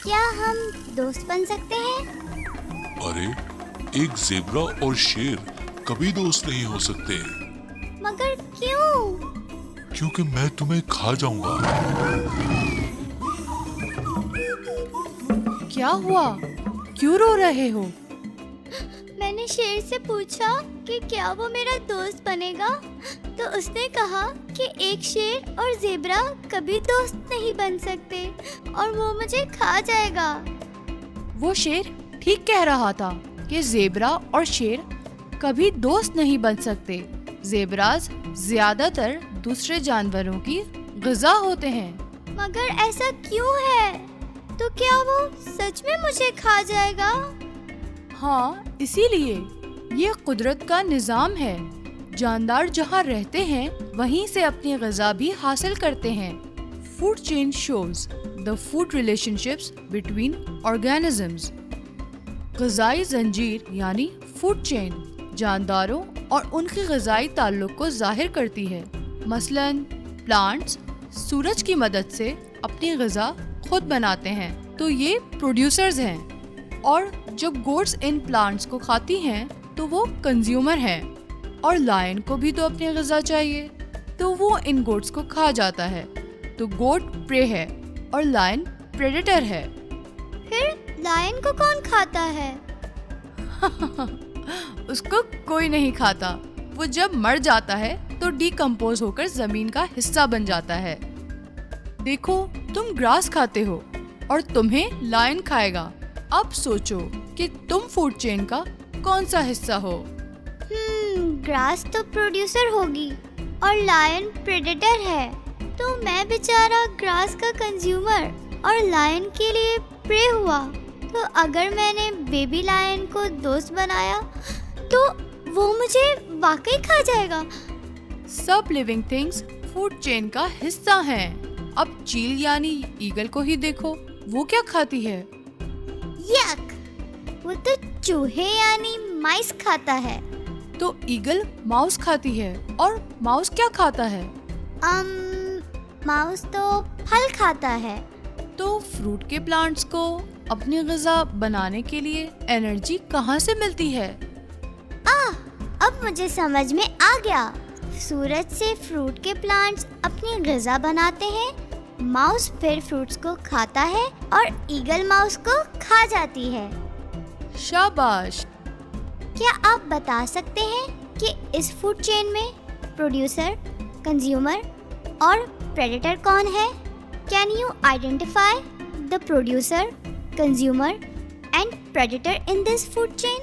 क्या हम दोस्त बन सकते हैं? अरे, एक ज़ेब्रा और शेर कभी दोस्त नहीं हो सकते, मगर क्यों? क्योंकि मैं तुम्हें खा जाऊंगा। क्या हुआ? क्यों रो रहे हो? मैंने शेर से पूछा कि क्या वो मेरा दोस्त बनेगा, तो उसने कहा कि एक शेर और ज़ेब्रा कभी दोस्त नहीं बन सकते और वो मुझे खा जाएगा। वो शेर ठीक कह रहा था कि ज़ेब्रा और शेर कभी दोस्त नहीं बन सकते। ज़ेब्राज ज्यादातर दूसरे जानवरों की ग़िज़ा होते हैं। मगर ऐसा क्यों है? तो क्या वो सच में मुझे खा जाएगा? हाँ, इसीलिए ये कुदरत का निज़ाम है। जानदार जहाँ रहते हैं वहीं से अपनी ग़िज़ा भी हासिल करते हैं। Food chain shows the food relationships between organisms. ग़िज़ाई जंजीर यानी फूड चेन जानदारों और उनके ग़िज़ाई ताल्लुक़ को ज़ाहिर करती है। मसलन प्लांट्स सूरज की मदद से अपनी ग़िज़ा खुद बनाते हैं, तो ये प्रोड्यूसर्स हैं। और जब गोट्स इन प्लांट्स को खाती हैं तो वो कंज्यूमर हैं। और लायन को भी तो अपनी ग़िज़ा चाहिए, तो वो इन गोट्स को खा जाता है। तो गोट प्रे है और लायन प्रेडेटर है। फिर लायन को कौन खाता है? उसको कोई नहीं खाता। वो जब मर जाता है तो डिकम्पोज होकर जमीन का हिस्सा बन जाता है। देखो, तुम ग्रास खाते हो और तुम्हें लायन खाएगा। अब सोचो कि तुम फूड चेन का कौन सा हिस्सा हो? ग्रास तो प्रोड्यूसर होगी और लायन प्रेडेटर है, तो मैं बेचारा ग्रास का कंज्यूमर और लायन के लिए प्रे हुआ। तो अगर मैंने बेबी लायन को दोस्त बनाया तो वो मुझे वाकई खा जाएगा। सब लिविंग थिंग्स फूड चेन का हिस्सा हैं। अब चील यानी ईगल को ही देखो, वो क्या खाती है? यक! वो तो चूहे यानी माइस खाता है। तो ईगल माउस खाती है। और माउस क्या खाता है? माउस तो फल खाता है। तो फ्रूट के प्लांट्स को अपनी ग़िज़ा बनाने के लिए एनर्जी कहाँ से मिलती है? अब मुझे समझ में आ गया। सूरज से फ्रूट के प्लांट्स अपनी ग़िज़ा बनाते हैं, माउस फिर फ्रूट्स को खाता है और ईगल माउस को खा जाती है। शाबाश! क्या आप बता सकते हैं कि इस फूड चेन में प्रोड्यूसर, कंज्यूमर और प्रेडेटर कौन है? Can you identify the producer, consumer and predator in this food chain?